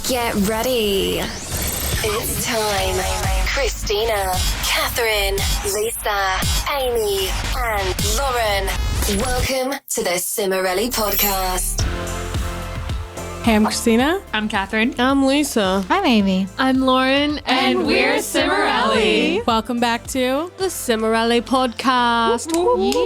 Get ready. It's time. Christina, Catherine, Lisa, Amy, and Lauren. Welcome to the Cimorelli podcast. Hey, I'm Christina. I'm Catherine. I'm Lisa. I'm Amy. I'm Lauren. And we're Cimorelli. Welcome back to The Cimorelli podcast. Yeah.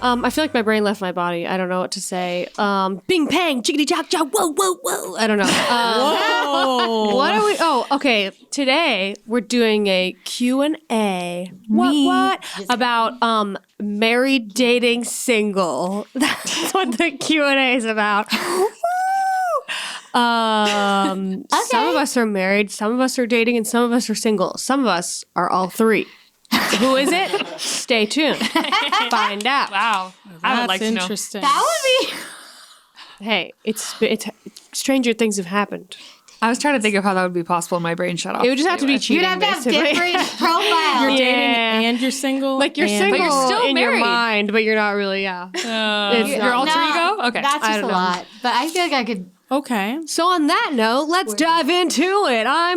I feel like my brain left my body. I don't know what to say. Bing, bang, jiggity, jock, jock, whoa, whoa, whoa. I don't know. Whoa. What are we? Oh, okay. Today we're doing a Q&A. What? About married, dating, single. That's what the Q&A is about. Some of us are married, some of us are dating, and some of us are single. Some of us are all three. Who is it? Stay tuned. Find out. Wow. I would like to know. Interesting. That would be... Hey, it's stranger things have happened. I was trying to think of how that would be possible and my brain shut off. It would just have to be cheating. You'd have to have basically. different profiles. You're dating Yeah. and you're single. Like you're and- single But you're still in your married. mind, but you're not really. Yeah. Your not. alter ego? Okay. That's I just a don't know. lot. But I feel like I could... Okay. So on that note, let's dive into it. I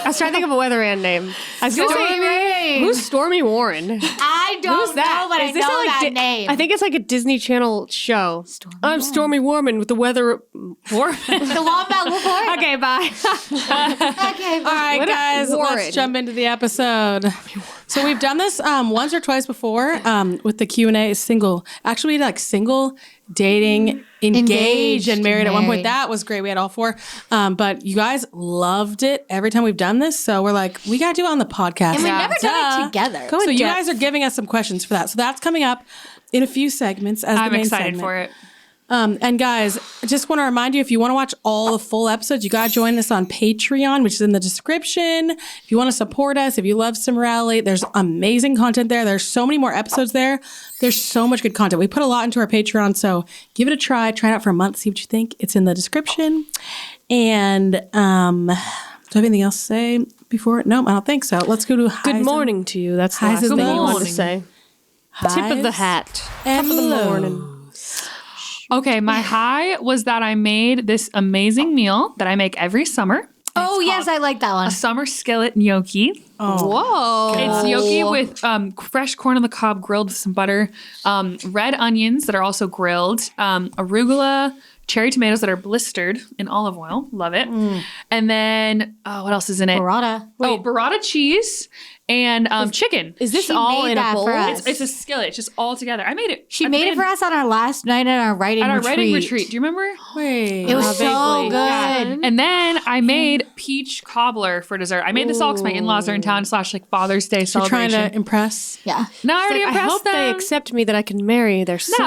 was trying to think of a weatherman name. I was gonna say, who's Stormy Warren? I don't Who's that? know, but I Is this know like that name. I think it's like a Disney Channel show. I'm Stormy Warren with the weather. Warren. The Wombat Report. Okay, bye. Okay. All right, What a guys, Warren. let's jump into the episode. So we've done this once or twice before with the Q&A single. Actually, we did like single, dating, engaged, and married at one point. That was great. We had all four. But you guys loved it every time we've done this. So we're like, we got to do it on the podcast. And we've never done it together. So you guys are giving us some questions for that. So that's coming up in a few segments as the I'm main excited segment. for it. And guys, I just want to remind you, if you want to watch all the full episodes, you got to join us on Patreon, which is in the description. If you want to support us, if you love Cimorelli, there's amazing content there. There's so many more episodes there. There's so much good content. We put a lot into our Patreon, so give it a try. Try it out for a month, see what you think. It's in the description. And do I have anything else to say before? No, I don't think so. Let's go to Good morning to you. That's the Highs last is thing the you wanted to morning. say. Tip of the hat. And Top of the lows. morning. Okay, my high was that I made this amazing meal that I make every summer. Oh, yes, I like that one. A summer skillet gnocchi. Whoa. It's gnocchi with fresh corn on the cob grilled with some butter, red onions that are also grilled, arugula, cherry tomatoes that are blistered in olive oil. Love it. And then, what else is in it? Burrata. Burrata cheese and chicken. Is this She all made in a that bowl? for us. It's a skillet. It's just all together. I made it. She made it for us on our last night at our writing at our retreat. writing retreat. Do you remember? Wait. It was so vaguely. good. And then I made peach cobbler for dessert. I made this all because my in-laws are in town / like Father's Day You're trying celebration. to impress. Yeah. No, I already I impressed hope them. they accept me that I can marry their son. No,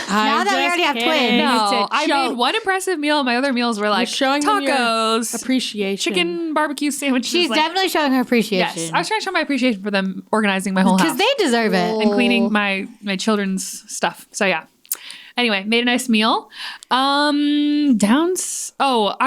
Now that we already have twins. no. I joke. made one impressive meal. My other meals were like showing them your tacos, appreciation. chicken barbecue sandwiches. She's like, definitely showing her appreciation. yes. I was trying to show my appreciation for them organizing my whole Because house they deserve it. and cleaning my children's stuff. So yeah. Anyway, made a nice meal. I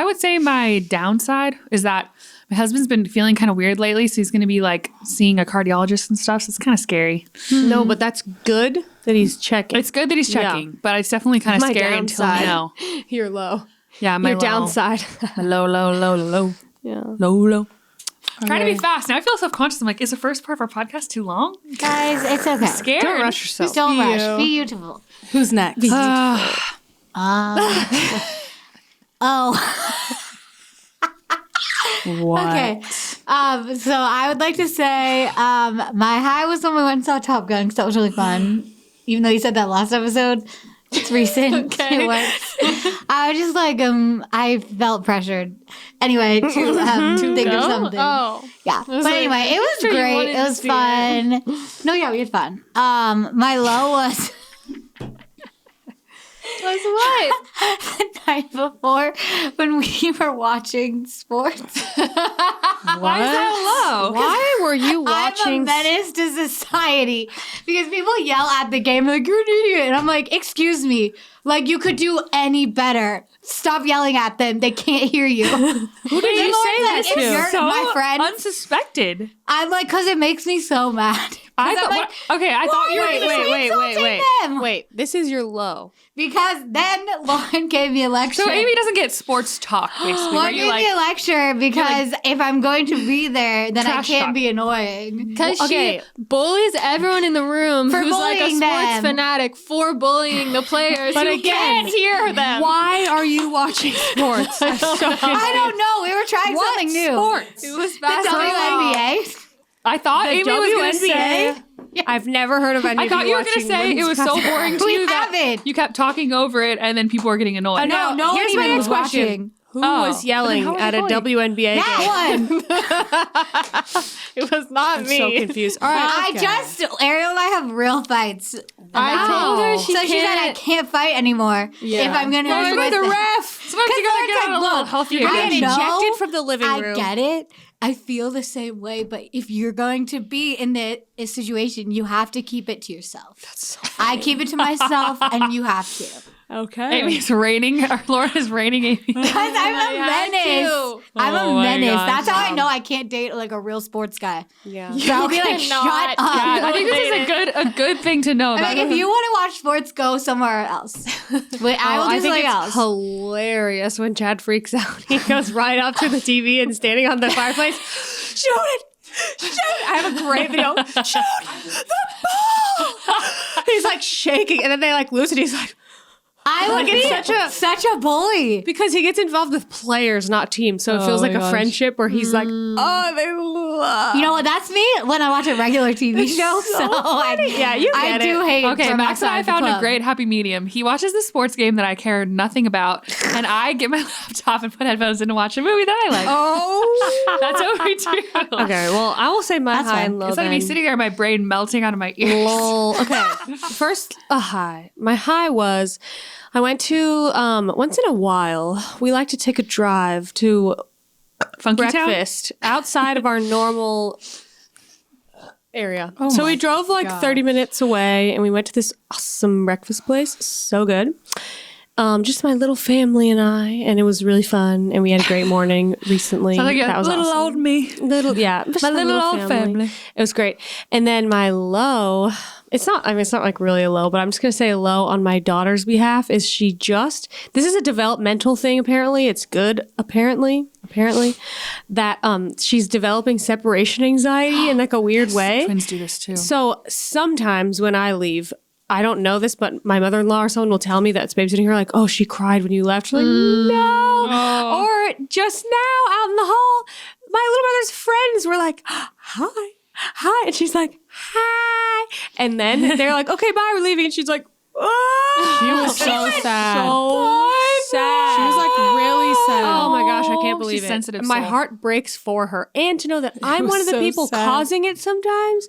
would say my downside is that my husband's been feeling kind of weird lately, so he's going to be like seeing a cardiologist and stuff. So it's kind of scary. No, but that's good that he's checking. It's good that he's checking, but it's definitely kind of My scary downside. until we know. You're low. Yeah, my Your low. downside. My low. Yeah. Low. Trying to be fast. Now I feel self-conscious. I'm like, is the first part of our podcast too long? Guys, it's okay. Scared. Don't rush yourself. Don't rush. Be beautiful. Who's next? Oh. What? Okay. So I would like to say my high was when we went and saw Top Gun because that was really fun. Even though you said that last episode, it's recent. Okay. It was. I was just like, I felt pressured. Anyway, to think of something. Oh. Yeah. But anyway, it was sure you great. wanted It to was see fun. No, yeah, we had fun. My low was Was what? the night before when we were watching sports. Why is that low? Why were you I'm a watching? menace to society because people yell at the game like, you're an idiot. And I'm like, excuse me. Like, you could do any better. Stop yelling at them. They can't hear you. Who did you say that this to? to? You're my friend. Unsuspected. I'm like, because it makes me so mad. I thought, like, I thought you were going to say. them? Wait, this is your low. Because then Lauren gave me a lecture. So Amy doesn't get sports talk, basically. Lauren gave me a lecture because if I'm going to be there, then I Trash can't talk. be annoying. Because she bullies everyone in the room For who's like a bullying sports them. fanatic for bullying the players But who again, can't hear them. Why are you watching sports? I'm so confused. I don't know. We were trying something new. Sports. It was The basketball. WNBA. I thought Amy was going to say. I've never heard of any I of thought you were watching going to say it women's was so basketball. boring to We you that haven't. you kept talking over it and then people were getting annoyed. No, no one here's my even was next question. watching. Who Oh. was yelling But then how at a was it WNBA game? That one. It was not me. So confused. All right. Ariel and I have real fights. I told her she so she said I can't fight anymore if I'm going to Where's be with the them. ref? Sometimes you got to get on a little healthier. You're I getting know. ejected from the living I room. get it. I feel the same way, but if you're going to be in the situation, you have to keep it to yourself. That's so funny. I keep it to myself, and you have to. Okay. Amy's raining. Lauren is raining Amy. Because I'm a menace. I'm Oh a my menace. gosh. That's how I know I can't date like a real sports guy. Yeah. So I'll be like, shut up. I think this is a good thing to know I'm about. like, if you want to watch sports, go somewhere else. Wait, I will do I think something it's else. hilarious when Chad freaks out. He goes right up to the TV and standing on the fireplace. Shoot it! Shoot it! I have a great video. Shoot the ball! He's like shaking, and then they like lose it. He's like, I would be such a bully. because he gets involved with players, not teams. So it feels my like a gosh. friendship where he's like, oh, they love. You know what? That's me when I watch a regular TV show. Yeah, you I get do it. hate. Okay, from Max and I outside the found a club. great happy medium. He watches the sports game that I care nothing about, and I get my laptop and put headphones in to watch a movie that I like. Oh. That's what we do. Okay, well, I will say my That's high fine. and low. Instead of me then. sitting there, my brain melting out of my ears. Lol. Okay. First, a high. My high was I went to, once in a while, we like to take a drive to Funky breakfast outside of our normal area. Oh so my we drove like God. 30 minutes away and we went to this awesome breakfast place. So good. Just my little family and I, and it was really fun. And we had a great morning recently. Sounds like a that was little awesome. old me. Just My little old family. It was great. And then my low, it's not like really a low, but I'm just going to say a low on my daughter's behalf is this is a developmental thing apparently. It's good apparently, that she's developing separation anxiety in like a weird way. Twins do this too. So sometimes when I leave, I don't know this, but my mother-in-law or someone will tell me that's babysitting her, like, oh, she cried when you left. She's like, no. Oh. Or just now out in the hall, my little brother's friends were like, hi. And she's like, hi. And then they're like, okay, bye, we're leaving. And she's like, oh. She was so sad. So sad. She was like really sad. Oh my gosh, I can't She's believe it. sensitive My soul. heart breaks for her. And to know that I'm was one of the so people sad. causing it sometimes.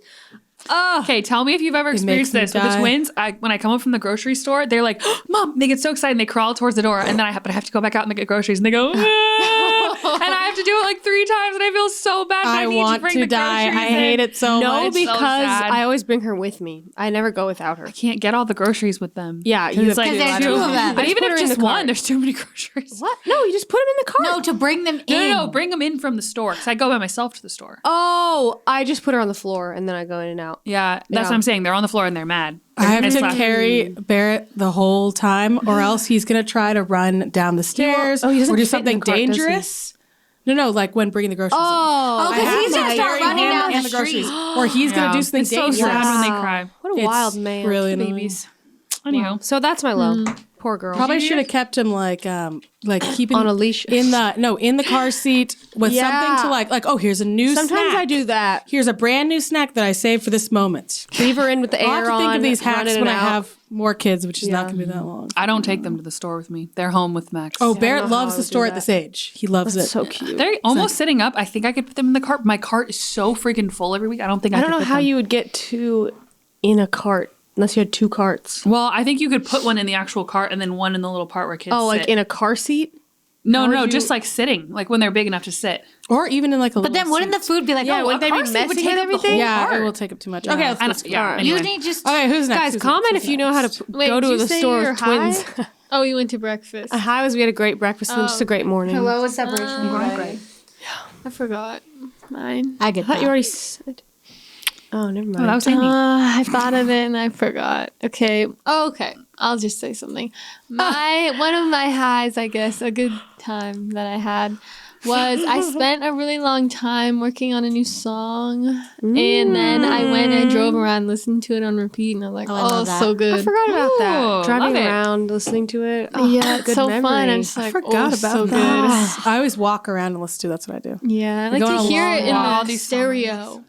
Okay, tell me if you've ever experienced makes this me with the die. twins. When I come home from the grocery store, they're like, Mom, they get so excited and they crawl towards the door. And then I have to go back out and get groceries. And they go, "Ah." And I have to do it like 3 times. And I feel so bad. I need want bring to the die. groceries I in. hate it so No, much. because sad. I always bring her with me. I never go without her. Can't get all the groceries with them. Yeah, you it's have like to do there's that. two of them. But Just even put her if in just the one, cart. there's too many groceries. What? No, you just put them in the cart. No, to bring them in. No, bring them in from the store because I go by myself to the store. Oh, I just put her on the floor and then I go in and out. Yeah, that's Yeah. what I'm saying. They're on the floor and they're mad. I have It's to fine. carry Barrett the whole time, or else he's gonna try to run down the stairs he doesn't or do fit in the something cart, does he? dangerous. No, like when bringing the groceries. Oh, because he's gonna start running down and the the groceries, street. or he's gonna do Yeah. something It's so dangerous. sad when they cry. what a It's wild man. Really annoying. Babies. Anyhow. So that's my low. Poor girl. Probably should have kept him like keeping On a leash. in the car seat with Yeah. something to like oh, here's a new Sometimes snack. I do that. Here's a brand new snack that I saved for this moment. Leave her in with the I'll air have to on. think of these run hacks in when and I out. have more kids, which is not going to be that long. I don't take them to the store with me. They're home with Max. Oh, I don't know Barrett how loves I the would do store at that. this age. He loves it. So cute. They're almost sitting up. I think I could put them in the cart. My cart is so freaking full every week. I don't think I I don't could know put how them. you would get 2 in a cart unless you had 2 carts. Well, I think you could put one in the actual cart and then one in the little part where kids Oh, like sit. in a car seat? No, would no, you- just like sitting, like when they're big enough to sit. Or even in like a But then wouldn't the food be like, Yeah, oh, wouldn't they be car seat would messing take with up the everything? whole Yeah, cart. it will take up too much. Okay, let's I go. don't- yeah, All right. anyway. you need just Okay, who's next? Guys, Who's comment next? if you know how to go to the store with twins. Oh, you went to breakfast. A high was we had a great breakfast and just a great morning. hello with separation. I forgot mine. I get I thought that. you already said. Oh, never Oh, mind. that was Amy. I thought of it and I forgot. Okay. I'll just say something. One of my highs, I guess, a good time that I had was I spent a really long time working on a new song, and then I went and drove around, listened to it on repeat, and I was like, I love oh, that. so good. I forgot about Ooh, that. Driving love it. around, listening to it. Oh, Yeah, it's good so memory. fun. I'm just like, Forgot oh, about so that. good. I always walk around and listen to. That's what I do. Yeah, I like go on to a hear long it in walk. the stereo.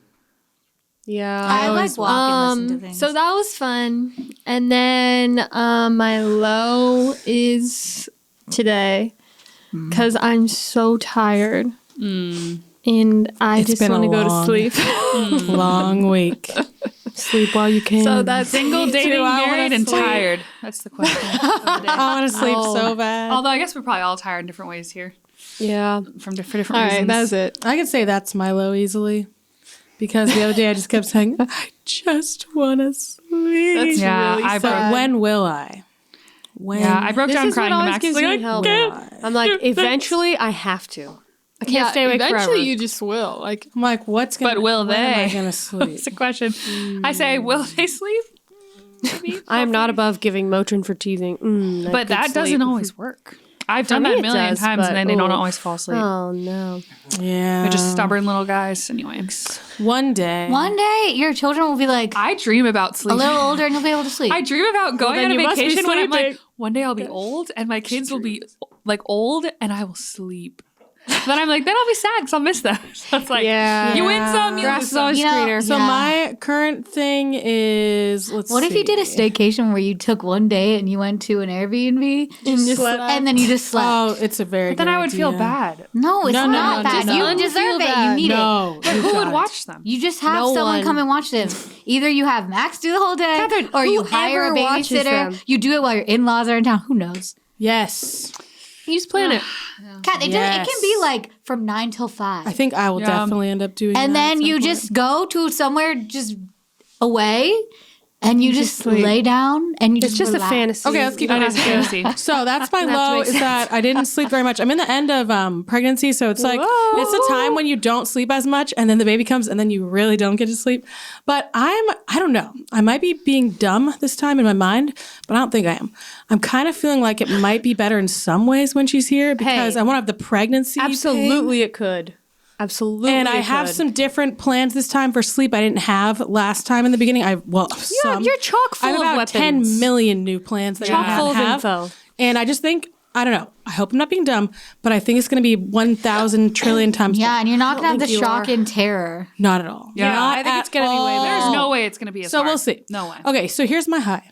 Yeah. I like walk and listen to things. So that was fun. And then my low is today because I'm so tired. And I It's just been want to a go to long- sleep. Long week. Sleep while you can. So that's Single, dating, I wanna married, and sleep. tired. That's the question of the day. I want to sleep so bad. Although I guess we're probably all tired in different ways here yeah. for different all right, reasons. that's it. I could say that's my low easily. Because the other day I just kept saying, I just want to sleep. That's Yeah, really I So sad. when will I? When? Yeah, I broke This down is what crying to always Max. gives Like, me I help. can't. I'm like, eventually I have to. I can't stay awake eventually forever. you just will. Like, I'm like, what's going to But will when am I they? going to sleep? That's the question. I say, will they sleep? Maybe. I am not above giving Motrin for teething. But that doesn't always work. I've done me that a it million does, times, but, and then they don't ooh. always fall asleep. Oh, no. Yeah. They're just stubborn little guys. Anyway, One day. One day, your children will be like I dream about a sleeping. little older and you'll be able to sleep. I dream about going then on a you must be vacation when I'm like, sleeping. one day I'll be old and my kids will be like old and I will sleep. Then I'm like, then I'll be sad because I'll miss them. So it's like, Yeah. you win some, you Grass lose is some. always You know, greener. So Yeah. my current thing is, let's What if you did a see. staycation where you took one day and you went to an Airbnb and then you just slept? Oh, it's a very Then good I would feel idea. bad. No, it's No, not no, bad. no. You Don't deserve feel it. You bad. need it. No. But you who would got it. watch them? You just have No someone one. come and watch them. Either you have Max do the whole day, Catherine, or you hire a whoever watches babysitter. them. You do it while your in-laws are in town. Who knows? Yes. You just plan it. Kat, it Yes. can be like from 9 till 5. I think I will Yeah. definitely end up doing and that at then some you point. just go to somewhere just away and you just sleep. lay down and you It's just a relax. fantasy. Okay, let's keep That going. is fantasy. So that's my That low makes is that I didn't sleep very much. I'm in the end of pregnancy, so it's like it's a time when you don't sleep as much, and then the baby comes, and then you really don't get to sleep. But I don't know. I might be being dumb this time in my mind, but I don't think I am. I'm kind of feeling like it might be better in some ways when she's here because Hey. I won't have the pregnancy. pain. Absolutely, it could. Absolutely. And I it have could. some different plans this time for sleep I didn't have last time in the beginning. You're chock full I have of about weapons. 10 million new plans that Chock I full of have. info. And I just think, I don't know. I hope I'm not being dumb, but I think it's going to be 1,000 trillion times Yeah, better. and you're not going to have the think you shock are. and terror. Not at all. Yeah, Not I think it's at gonna be way all. better. There's no way it's going to be as So hard. we'll see. No way. Okay, so here's my high.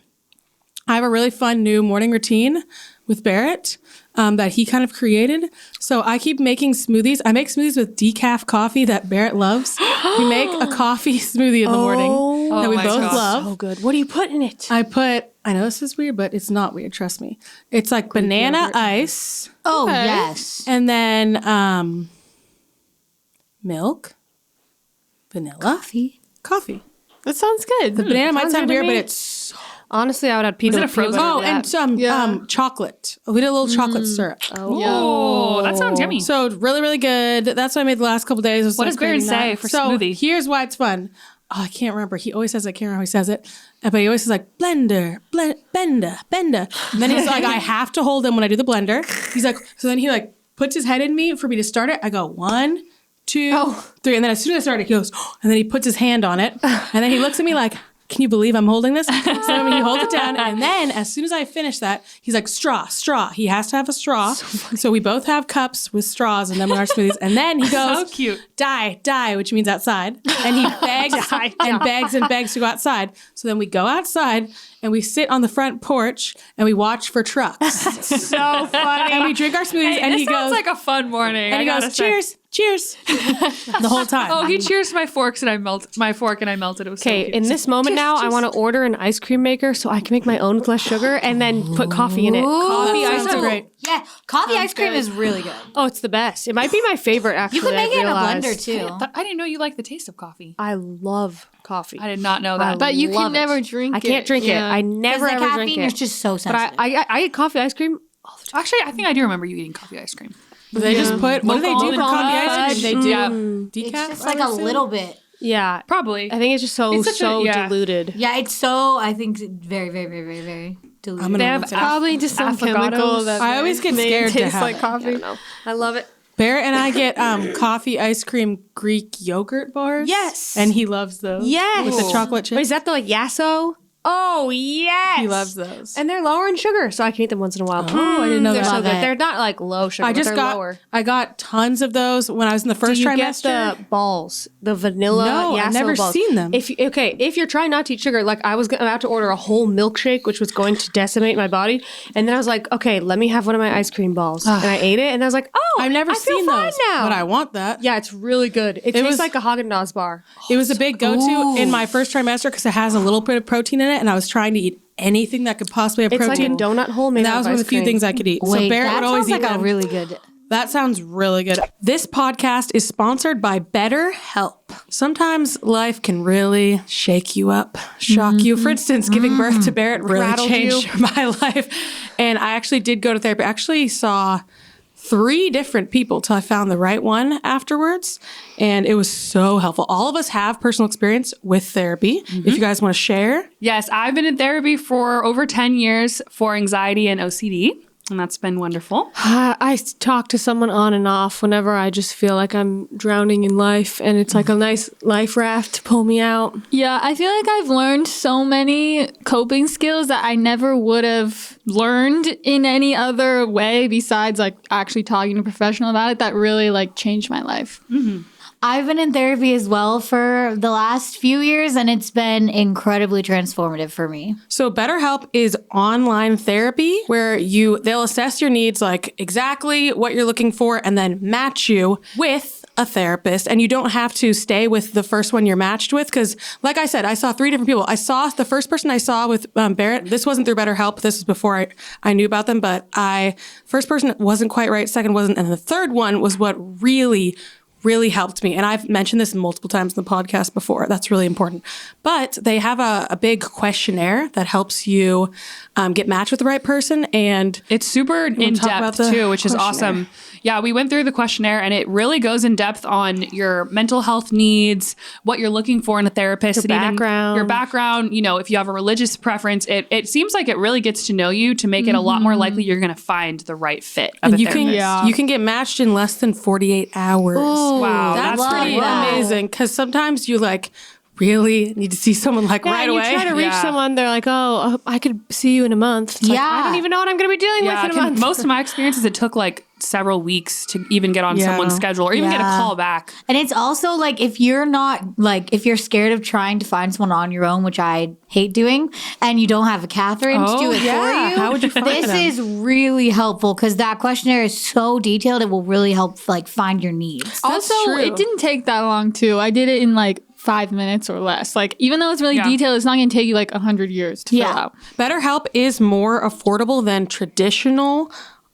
I have a really fun new morning routine with Barrett that he kind of created. So I keep making smoothies. I make smoothies with decaf coffee that Barrett loves. We make a coffee smoothie in the morning that we my both gosh. love. So good. What do you put in it? I know this is weird, but it's not weird. Trust me. It's like banana yogurt. ice Oh, yes. and then milk, vanilla, coffee. That sounds good. The banana might Sounds sound good to weird, but me. it's Honestly, I would have peanut it a frozen- butter. oh, with that. and some chocolate. We did a little chocolate syrup. Oh, that sounds yummy. So really, really good. That's what I made the last couple of days. What does Baron say for so smoothie? Here's why it's fun. Oh, I can't remember. He always says, I can't remember how he says it. But he always says like, blender, bender. And then he's like, I have to hold him when I do the blender. He's like, so then he like puts his head in me for me to start it. I go 1, 2, 3. And then as soon as I start it, he goes, and then he puts his hand on it. And then he looks at me like, can you believe I'm holding this? So then he holds it down. And then as soon as I finish that, he's like, straw. He has to have a straw. So we both have cups with straws and then our smoothies. And then he goes, So cute. die, which means outside. And he begs and begs to go outside. So then we go outside and we sit on the front porch and we watch for trucks. So funny. And we drink our smoothies Hey, and this he sounds goes, like a fun morning. and he I goes, gotta say. cheers, the whole time. Oh, he cheers to my forks and I melted my fork and I melted. It was so Okay, cute. in this moment now, I want to order an ice cream maker so I can make my own with less sugar and then put coffee in it. Coffee that ice sounds cream. great. Yeah, coffee ice cream is really good. Oh, it's the best. It might be my favorite, actually. You can make I it in a realized. blender too. But I didn't know you liked the taste of coffee. I love coffee. I did not know that. but you love can it. never drink it. I can't drink it. Yeah. I never Because the ever drink caffeine is it. just so But sensitive. I eat coffee ice cream. Actually, I think I do remember you eating coffee ice cream. They just put, what do they do Almond for coffee fudge. ice cream? They do Yeah. decaf. it's just I like a would say? little bit. Yeah. Probably. I think it's just so diluted. Yeah, it's so, I think, very, very, very, very, very diluted. They have Probably just some chemical that I always get scared to tastes have like it. coffee. I love it. Barrett and I get coffee, ice cream, Greek yogurt bars. Yes. And he loves those. Yes. With the chocolate chip. Wait, is that the Yasso? Oh, yes. He loves those. And they're lower in sugar, so I can eat them once in a while. Oh, I didn't know They're that. so Love good. it. They're not like low sugar, I just but they're got lower. I got tons of those when I was in the Do first you trimester. get the balls, the vanilla No, I've Yasso never balls? seen them. If you're trying not to eat sugar, like I was about to order a whole milkshake, which was going to decimate my body, and then I was like, okay, let me have one of my ice cream balls, and I ate it, and I was like, oh, I've never I feel seen fine those, now. but I want that. Yeah, it's really good. It tastes was- like a Haagen-Dazs bar. It was a big go-to in my first trimester because it has a little bit of protein in it, and I was trying to eat anything that could possibly have It's protein. like a donut hole made And that out was of one of ice the few cream. things I could eat. So Wait, Barrett that would always sounds like eat a them. really good. That sounds really good. This podcast is sponsored by BetterHelp. Sometimes life can really shake you up, shock you. For instance, giving birth to Barrett really Rattled changed you. my life. And I actually did go to therapy. I actually saw 3 different people till I found the right one afterwards. And it was so helpful. All of us have personal experience with therapy. If you guys want to share. Yes, I've been in therapy for over 10 years for anxiety and OCD, and that's been wonderful. I talk to someone on and off whenever I just feel like I'm drowning in life, and it's like a nice life raft to pull me out. Yeah, I feel like I've learned so many coping skills that I never would have learned in any other way besides like actually talking to a professional about it that really like changed my life. I've been in therapy as well for the last few years, and it's been incredibly transformative for me. So BetterHelp is online therapy where they'll assess your needs, like exactly what you're looking for, and then match you with a therapist. And you don't have to stay with the first one you're matched with. Because like I said, I saw 3 different people. I saw the first person I saw with Barrett. This wasn't through BetterHelp. This was before I knew about them. But first person wasn't quite right. Second wasn't. And the third one was what really helped me. And I've mentioned this multiple times in the podcast before. That's really important. But they have a big questionnaire that helps you get matched with the right person. And It's super in talk about depth the too, which is questionnaire? awesome. Yeah, we went through the questionnaire and it really goes in depth on your mental health needs, what you're looking for in a therapist, Your background. your background. You know, if you have a religious preference, it seems like it really gets to know you to make it a lot more likely you're going to find the right fit of a you therapist. can get matched in less than 48 hours. Wow, That's that's pretty that. amazing. Because sometimes you really need to see someone right and away. you try to reach Yeah. someone, they're like, oh, I could see you in a month. It's like, Yeah. I don't even know what I'm going to be dealing Yeah, with in a month. most of my experiences, it took like several weeks to even get on Yeah. someone's schedule or even get a Yeah. call back. And it's also like if you're scared of trying to find someone on your own, which I hate doing, and you don't have a Catherine to do it for you. How would you find This them? is really helpful because that questionnaire is so detailed. It will really help find your needs. Also, true. it didn't take that long too. I did it in like 5 minutes or less. Like even though it's really Yeah. detailed, it's not going to take you like 100 years to fill out. BetterHelp is more affordable than traditional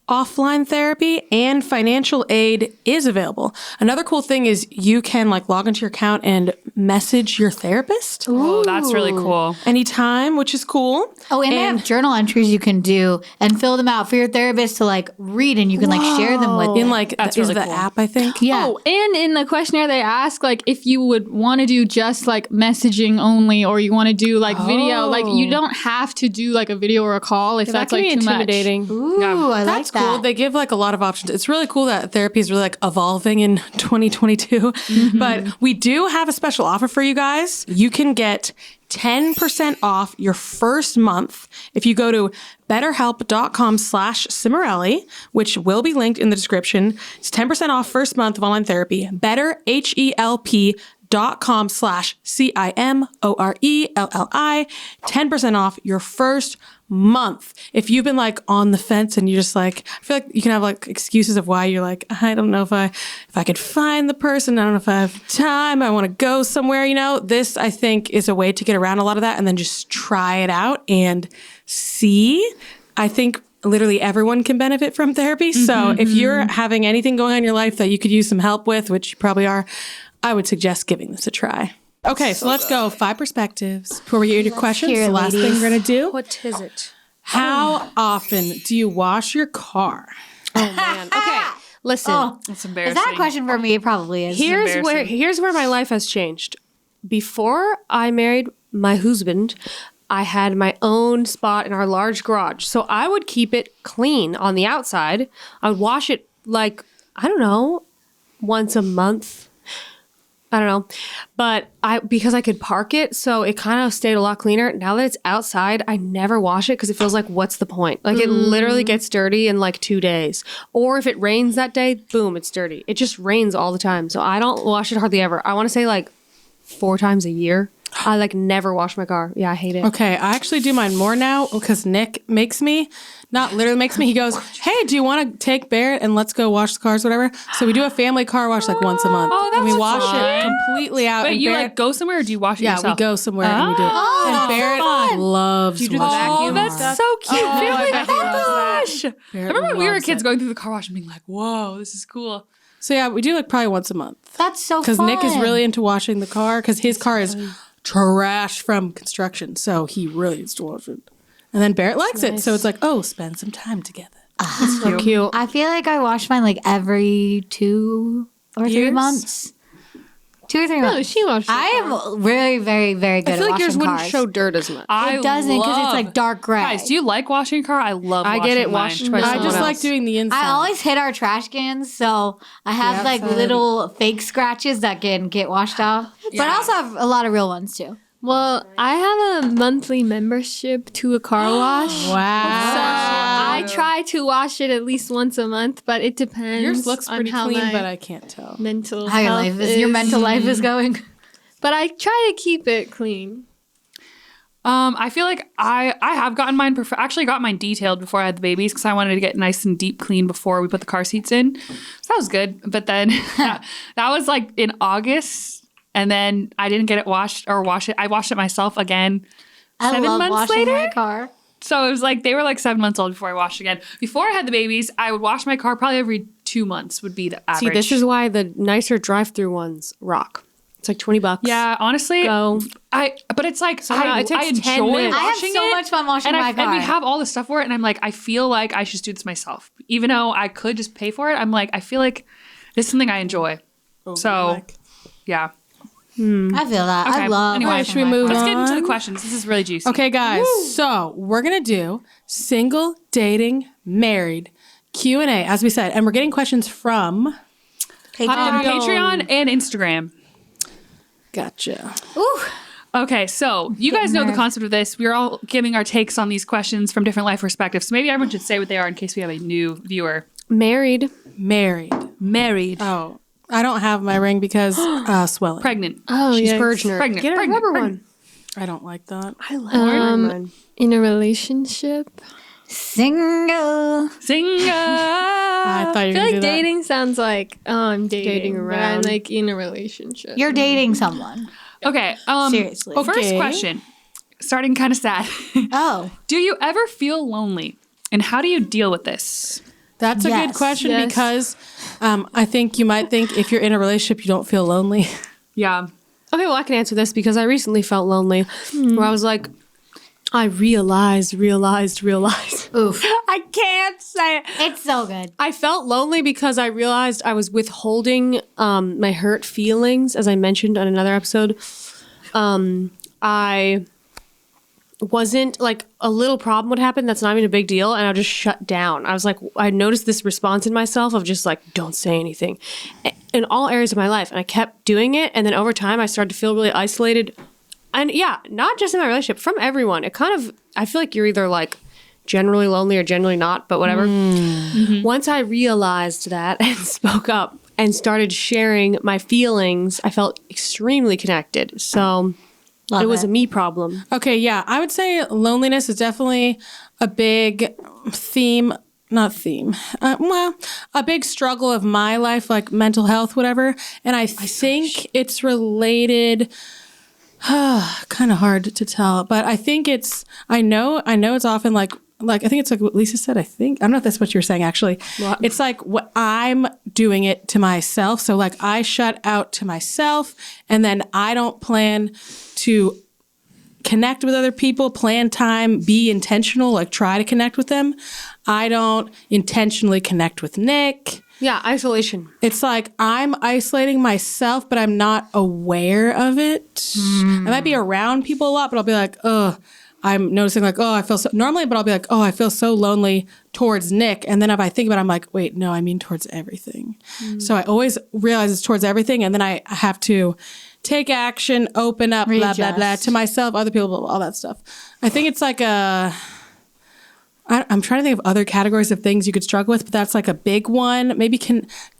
offline therapy, and financial aid is available. Another cool thing is you can log into your account and message your therapist Oh, that's really cool. anytime, which is cool. Oh, and they have journal entries you can do and fill them out for your therapist to read, and you can share them with In them. That's is really the cool. app, I think. Yeah. Oh, and in the questionnaire they ask if you would want to do just messaging only, or you want to do video. You don't have to do a video or a call if that that's can be too much. intimidating. Ooh, I like That's that. cool. They give a lot of options. It's really cool that therapy is really evolving in 2022. But we do have a special offer for you guys. You can get 10% off your first month if you go to betterhelp.com/Cimorelli, which will be linked in the description. It's 10% off first month of online therapy. betterhelp.com/CIMORELLI. 10% off your first month. If you've been on the fence and you're just I feel like you can have excuses of why you're I don't know if I could find the person. I don't know if I have time. I want to go somewhere, this I think is a way to get around a lot of that and then just try it out and see. I think literally everyone can benefit from therapy. So if you're having anything going on in your life that you could use some help with, which you probably are, I would suggest giving this a try. Okay, so let's go. 5 perspectives. Before we get into questions, hear it, the last thing ladies. we're going to do. What is it? How often do you wash your car? Oh, man. Okay, listen. Oh, It's is embarrassing. that a question for me? It probably is. Here's embarrassing. where my life has changed. before I married my husband, I had my own spot in our large garage. So I would keep it clean on the outside. I would wash it like, I don't know, once a month. I don't know. But because I could park it, so it kind of stayed a lot cleaner. Now that it's outside, I never wash it because it feels like, what's the point? Like it literally gets dirty in like 2 days. Or if it rains that day, boom, it's dirty. It just rains all the time. So I don't wash it hardly ever. I want to say like 4 times a year. I like never wash my car. Yeah, I hate it. Okay, I actually do mine more now because Nick makes me, not literally makes me, he goes, hey, do you want to take Barrett and let's go wash the cars, whatever? So we do a family car wash like once a month. Oh, that's and we wash fun. it completely out. But and you Barrett, like go somewhere or do you wash it yeah, yourself? we go somewhere and we do it. And Barrett loves you do the washing vacuum? the that's car. so cute. Family bet he loves wash. Barrett Remember when we were loves kids it. going through the car wash and being like, whoa, this is cool. So yeah, we do like probably once a month. That's so fun. Because Nick is really into washing the car because his car is trash from construction. So he really needs to wash it. And then Barrett likes it. So it's like, oh, spend some time together. So cute. I feel like I wash mine like every 2 or 3 Years? months. 2 or 3 No, months. she washes. I am very, very, very good I feel at like yours washing wouldn't cars. show dirt as much. I It doesn't because it's like dark gray. Guys, do you like washing your car? I love I washing get it mine. washed by I someone just else. like doing the inside. I always hit our trash cans, so I have like outside. little fake scratches that can get washed off. But I also have a lot of real ones too. Well, I have a monthly membership to a car wash. So Wow. I try to wash it at least once a month, but it depends. Yours looks on pretty how clean, my but I can't tell. mental How your health life is, your mental life is going. But I try to keep it clean. I feel like I have gotten mine. Actually, got mine detailed before I had the babies because I wanted to get nice and deep clean before we put the car seats in. So that was good. But then that was like in August, and then I didn't get it washed or wash it. I washed it myself again. I 7 love months washing later. my car. So it was like they were like 7 months old before I washed again. Before I had the babies, I would wash my car probably every 2 months would be the average. See, this is why the nicer drive-through ones rock. It's like $20. Yeah, honestly, Go. but it's like Somehow it takes 10 enjoy minutes. I have washing so it, much fun washing and my car. And we have all the stuff for it, and I'm like, I feel like I should just do this myself, even though I could just pay for it. I'm like, I feel like this is something I enjoy. So, yeah. I feel that. Okay, I love anyway, washing should we my move car. Let's get into on? the questions. This is really juicy. Okay, guys. So we're gonna do single, dating, married Q&A, as we said, and we're getting questions from. Patreon and Instagram. Gotcha. Okay, so you guys know the concept of this. We're all giving our takes on these questions from different life perspectives. So maybe everyone should say what they are in case we have a new viewer. Married. Married. Married. Oh, I don't have my ring because swelling. Pregnant. Oh, She's yeah. purging her. Pregnant. Get her a Pregnant. rubber Pregnant. one. I don't like that. I love mine. In a relationship. Single. Single. I thought you I were feel gonna do like that. dating sounds like, oh, I'm dating but I'm around. like in a relationship. You're dating someone. Okay. Seriously. First Okay. question. Starting kind of sad. Oh. Do you ever feel lonely? And how do you deal with this? That's a good Yes. question Yes. because I think you might think if you're in a relationship, you don't feel lonely. Yeah. Okay, well, I can answer this because I recently felt lonely where I was like, I realized. Oof. I can't say it. It's so good. I felt lonely because I realized I was withholding my hurt feelings, as I mentioned on another episode. I wasn't like a little problem would happen that's not even a big deal, and I would just shut down. I was like, I noticed this response in myself of just like, don't say anything in all areas of my life, and I kept doing it, and then over time I started to feel really isolated. And yeah, not just in my relationship, from everyone. It kind of, I feel like you're either like generally lonely or generally not, but whatever. Once I realized that and spoke up and started sharing my feelings, I felt extremely connected. So Love it was it. a me problem. Okay, yeah, I would say loneliness is definitely a big theme. Not theme. A big struggle of my life, like mental health, whatever. And I think it's related. Kind of hard to tell, but I think it's. I know it's often like I think it's like what Lisa said. I don't know if that's what you were saying actually. What? It's like what I'm doing it to myself. So like I shut out to myself, and then I don't plan to connect with other people, plan time, be intentional, like try to connect with them. I don't intentionally connect with Nick. Yeah, isolation. It's like I'm isolating myself, but I'm not aware of it. I might be around people a lot, but I'll be like, oh, I'm noticing like, oh, I feel so normally, but I'll be like, oh, I feel so lonely towards Nick. And then if I think about it, I'm like, wait, no, I mean towards everything. So I always realize it's towards everything. And then I have to take action, open up, blah, blah, blah, to myself, other people, blah, blah, all that stuff. I think it's like I'm trying to think of other categories of things you could struggle with, but that's like a big one. Maybe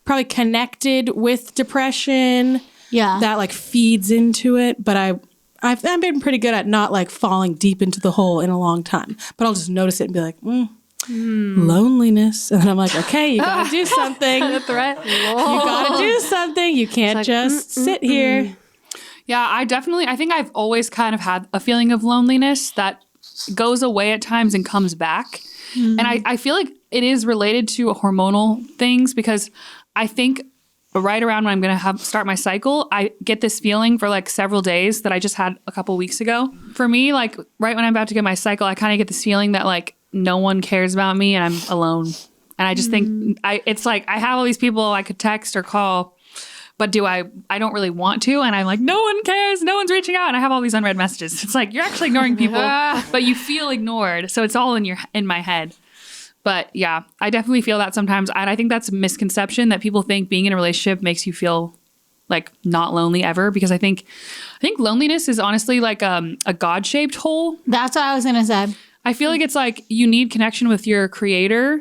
probably connected with depression. Yeah. That like feeds into it. But I've been pretty good at not like falling deep into the hole in a long time. But I'll just notice it and be like, loneliness. And then I'm like, okay, you gotta do something. The threat. You gotta do something. You can't just sit here. Yeah, I think I've always kind of had a feeling of loneliness that goes away at times and comes back. And I feel like it is related to hormonal things because I think right around when I'm going to start my cycle, I get this feeling for like several days that I just had a couple weeks ago. For me, like right when I'm about to get my cycle, I kind of get this feeling that like no one cares about me and I'm alone. And I just think it's like I have all these people I could text or call, but I don't really want to. And I'm like, no one cares. No one's reaching out. And I have all these unread messages. It's like, you're actually ignoring people, but you feel ignored. So it's all in my head. But yeah, I definitely feel that sometimes. And I think that's a misconception that people think being in a relationship makes you feel like not lonely ever. Because I think loneliness is honestly like a God-shaped hole. That's what I was going to say. I feel like it's like you need connection with your creator.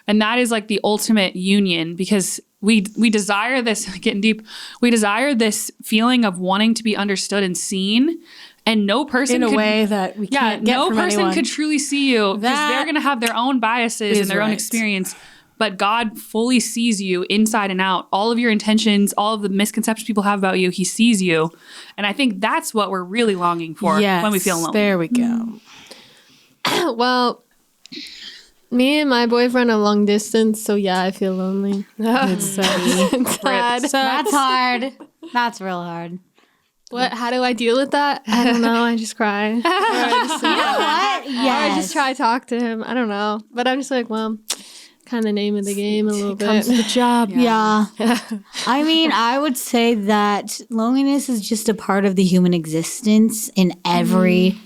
And that is like the ultimate union because we desire this, getting deep, we desire this feeling of wanting to be understood and seen. And no person in a way that we can't get from person anyone. Could truly see you because they're going to have their own biases and their own experience. But God fully sees you inside and out. All of your intentions, all of the misconceptions people have about you, he sees you. And I think that's what we're really longing for when we feel lonely. There we go. Well, me and my boyfriend are long distance, so yeah, I feel lonely. It's so sad. That's hard. That's real hard. What? How do I deal with that? I don't know. I just cry. Or I just, You know what? I just try to talk to him. I don't know. But I'm just like, well, kind of name of the game a little bit. Comes to the job. Yeah. I mean, I would say that loneliness is just a part of the human existence in every,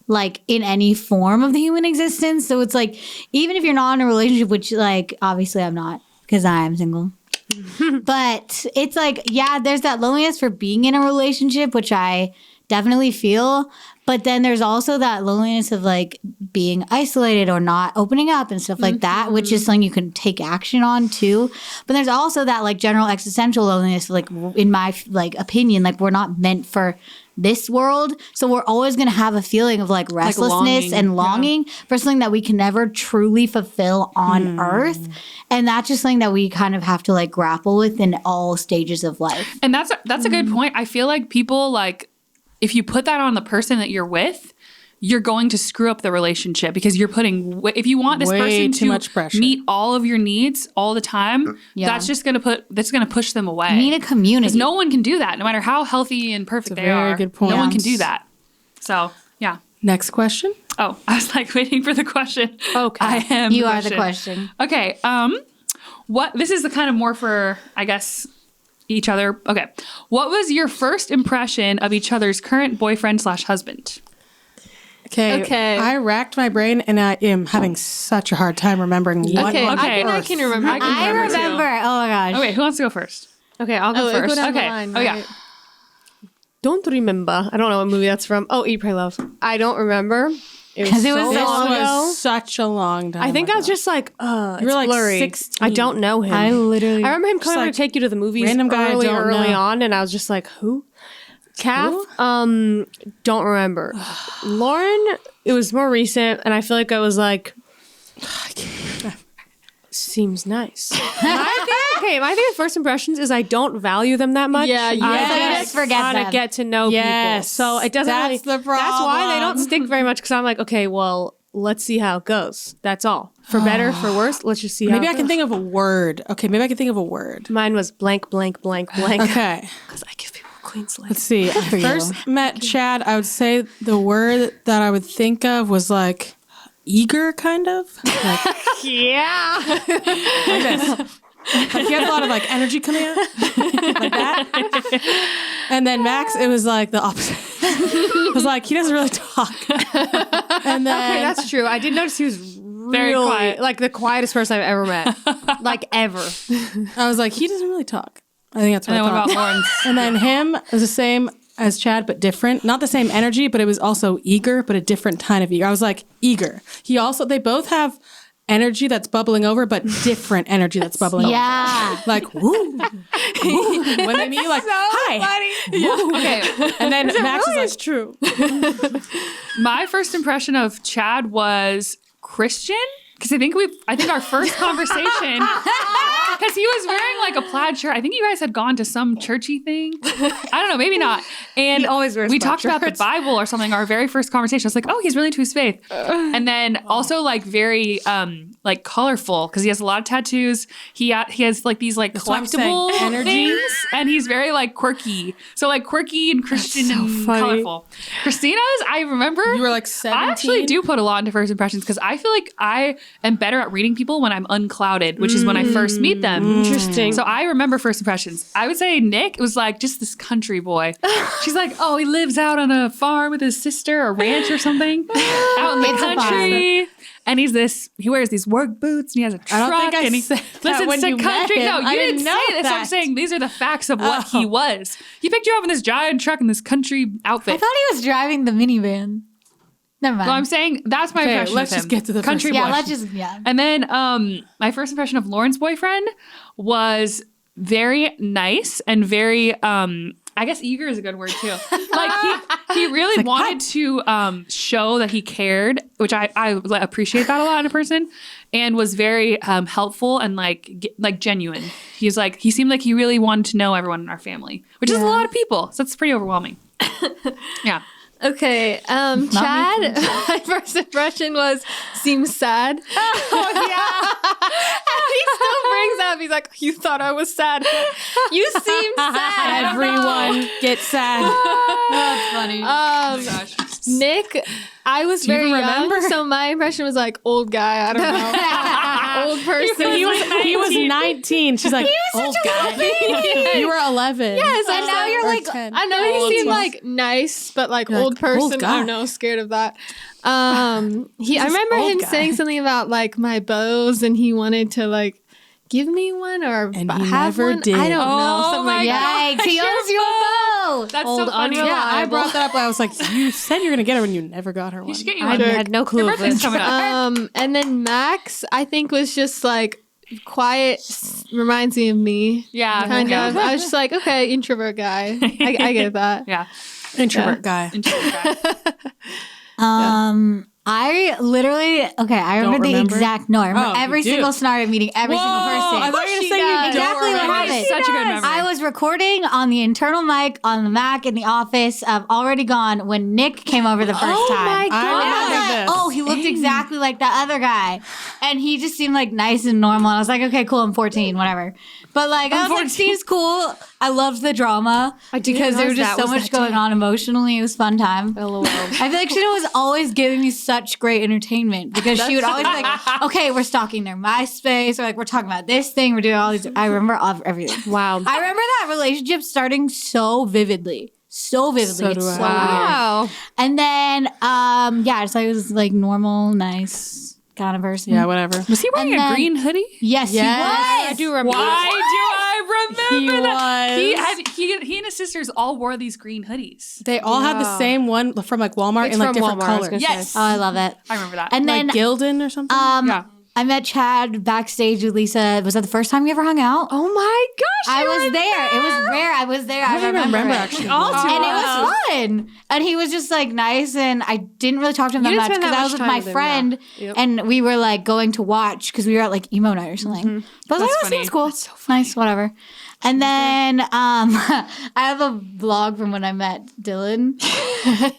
like, in any form of the human existence. So it's like, even if you're not in a relationship, which, like, obviously I'm not because I'm single. But it's like, yeah, there's that loneliness for being in a relationship, which I definitely feel. But then there's also that loneliness of like being isolated or not opening up and stuff like that, which is something you can take action on too. But there's also that like general existential loneliness, like in my like opinion, like we're not meant for this world. So we're always going to have a feeling of like restlessness and longing for something that we can never truly fulfill on earth. And that's just something that we kind of have to like grapple with in all stages of life. And that's a good point. I feel like people like, if you put that on the person that you're with, you're going to screw up the relationship because you're putting, if you want this person too much to pressure. meet all of your needs all the time, that's just going to push them away. You need a community. Because no one can do that, no matter how healthy and perfect they are. very good point. No one can do that. So, yeah. Next question. Oh, I was like waiting for the question. Okay. I am You are the question. Okay. This is the kind of more for, I guess, each other. Okay. What was your first impression of each other's current boyfriend/husband? Okay. I racked my brain and I am having such a hard time remembering what Okay. I can remember. I remember. Oh my gosh. Okay, who wants to go first? Okay, I'll go first. Go down the Okay. line, Oh, yeah. right? Don't remember. I don't know what movie that's from. Oh, Eat, Pray, Love. I don't remember. Because it was so so long This ago. was such a long time I think I was ago. just like, You were it's like blurry. 16. I don't know him. I literally. I remember him coming like over to take you to the movies random guy I early don't on, know. and I was just like, who? Kath, don't remember. Lauren, it was more recent, and I feel like I was like, seems nice. My thing with first impressions is I don't value them that much. Yeah, I yes. just Forget want to them. get to know people. Yes. So it doesn't That's really. the That's why they don't problem. stick very much because I'm like, okay, well, let's see how it goes. That's all. For better, for worse, let's just see how Maybe it I can goes. think of a word. Okay, maybe I can think of a word. Mine was blank, blank, blank, blank. Okay. Because I give people a clean slate. Let's see. I first met Chad, I would say the word that I would think of was like eager, kind of. Like, Yeah. Like he had a lot of like energy coming out like that. And then Max, it was like the opposite. It was like he doesn't really talk. And then Okay, that's true. I did notice he was Very really, quiet. like the quietest person I've ever met. Like ever. I was like, he doesn't really talk. I think that's what And then I what thought. about Lauren's? And then him was the same as Chad, but different. Not the same energy, but it was also eager, but a different kind of eager. I was like, eager. They both have energy that's bubbling over, but different energy that's bubbling over. Yeah. Like, woo. Woo. When they meet you, like, hi. Woo. Okay. And then Max is like, It's true. My first impression of Chad was Christian. Because I think our first conversation, because he was wearing like a plaid shirt. I think you guys had gone to some churchy thing. I don't know, maybe not. And He always wears we plaid talked about the shirts. Bible or something. Our very first conversation, I was like, oh, he's really into his faith. And then also like very like colorful because he has a lot of tattoos. He has like these like what I'm saying, collectible energy. things, and he's very like quirky. So like quirky and Christian so and funny. colorful. Christina's, I remember you were like 17. I actually do put a lot into first impressions because I feel like I am better at reading people when I'm unclouded, which is when I first meet them. Interesting. So I remember first impressions. I would say Nick was like just this country boy. She's like, oh, he lives out on a farm with his sister, a ranch or something, out in the It's a country. And he wears these work boots and he has a truck. I don't think I and he said that listens when to you met country. him. No, you I didn't didn't say know this. I'm that. saying these are the facts of what he was. He picked you up in this giant truck in this country outfit. I thought he was driving the minivan. Never mind. Well, I'm saying that's my Okay, impression let's of him. just get to the country first boy. yeah, let's just, yeah. And then my first impression of Lauren's boyfriend was very nice and very I guess eager is a good word too. Like he really wanted to show that he cared, which I appreciate that a lot in a person, and was very helpful and like genuine. He seemed like he really wanted to know everyone in our family, which is a lot of people. So it's pretty overwhelming. Yeah. Okay, Chad, my first impression seems sad. Oh, yeah. He still brings up, he's like, you thought I was sad. You seem sad. Everyone gets sad. That's funny. Nick, I was Do you very even young, remember? so my impression was like old guy. I don't know. Old person. He was 19. She's like, old guy. You were 11. Yes, and now you're Or like, 10. I know Old he seemed 12. like nice, but like You're old like, person. old guy. I don't know, scared of that. I remember old him guy. saying something about like my bows, and he wanted to like give me one or And he have never one. did. I don't know. Oh Something my like that. yikes, he owes you a bow. That's Old so funny. unreliable. Yeah, I brought that up. I was like, you said you were going to get her when you never got her one. You should get you I one. had no clue Your of birthday's this. coming up. And then Max, I think, was just like quiet. Reminds me of me. Yeah. Kind yeah. of. I was just like, okay, introvert guy. I get that. Yeah. Introvert guy. I literally, I remember the remember? exact, no, I remember Oh, you every do. single scenario meeting, every single person. I thought you were saying you don't Exactly what remember. happened. Such a good memory. I was recording on the internal mic on the Mac in the office of Already Gone when Nick came over the first time. I And I was remember like, this. oh, he looked exactly like that other guy. And he just seemed like nice and normal. And I was like, okay, cool, I'm 14, whatever. But like, I was like, Steve's cool. I loved the drama because there was just so much going on emotionally. It was a fun time. LOL. I feel like Sheena was always giving me such great entertainment because she would always be like, okay, we're stalking their MySpace, or like, we're talking about this thing, we're doing all these. I remember everything. Wow. I remember that relationship starting so vividly. So vividly. So it's do I. so weird. Wow. And then, yeah, just like it was like normal, nice kind of person. Yeah, whatever. Was he wearing And a then- green hoodie? Yes, he was. I do remember. Why do I remember He that? was. He and his sisters all wore these green hoodies. They all had the same one from like Walmart It's in like from different Walmart, I was colors. gonna Yes. Oh, I love it. I remember that. And then, Like Gildan or something. Yeah. I met Chad backstage with Lisa. Was that the first time you ever hung out? Oh my gosh. I you was were there. It was rare. I was there. I don't even remember it. actually. All too And it well. was fun. And he was just like nice. And I didn't really talk to him You that didn't much spend because that I much was with time my with him, friend yeah. Yep. and we were like going to watch because we were at like emo night or something. But I was like, That's oh, seems funny. cool. That's so funny. Nice, whatever. And then I have a vlog from when I met Dylan. You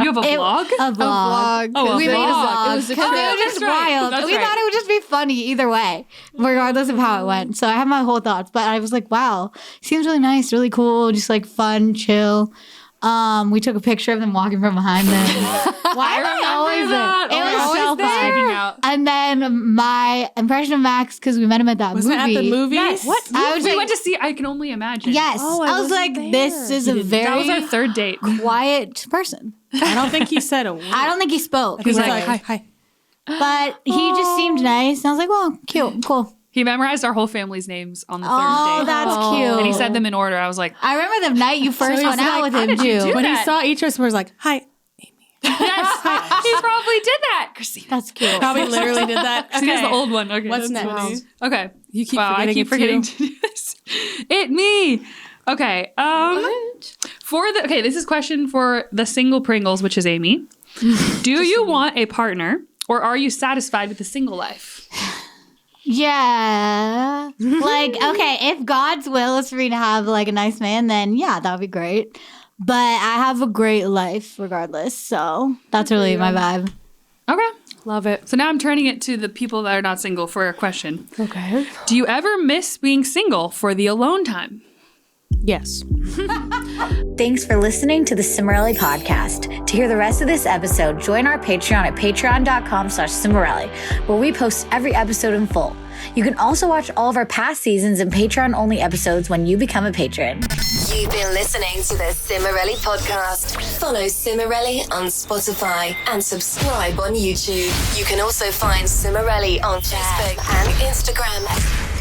have a vlog? A vlog. Oh, a We made a vlog. vlog. It was a Because trip. it was just That's right. wild. That's We right. thought it would just be funny either way, regardless of how it went. So I have my whole thoughts, but I was like, wow, seems really nice, really cool, just like fun, chill. We took a picture of them walking from behind them. Why are we always there? It was so fun. And then my impression of Max, because we met him at that Wasn't movie. it at the movies? Yes. What? I was We like, went to see I Can Only Imagine. yes. Oh, I I was wasn't like, this is a That very was our third date. quiet person. I don't think he said a word. I don't think he spoke. He's really. like, hi. But he just seemed nice. And I was like, well, cute, cool. He memorized our whole family's names on the third Oh, date. that's cute. And he said them in order. I was like, I remember the night you first went out with him, too. When he that? saw each of us, he was like, hi. yes, he probably did that. Christina. That's cute. Probably literally did that. Christina's the old one. Okay. What's that's next? funny. Okay. You keep Wow, I forgetting keep it's forgetting you. to do this. It me. Okay. This is a question for the single Pringles, which is Amy. Do you want a partner, or are you satisfied with the single life? Yeah. Like, okay, if God's will is for me to have like a nice man, then yeah, that would be great. But I have a great life regardless. So that's really my vibe. Okay. Love it. So now I'm turning it to the people that are not single for a question. Okay. Do you ever miss being single for the alone time? Yes. Thanks for listening to the Cimorelli podcast. To hear the rest of this episode, join our Patreon at patreon.com/Cimorelli, where we post every episode in full. You can also watch all of our past seasons and Patreon-only episodes when you become a patron. You've been listening to the Cimorelli podcast. Follow Cimorelli on Spotify and subscribe on YouTube. You can also find Cimorelli on Facebook and Instagram.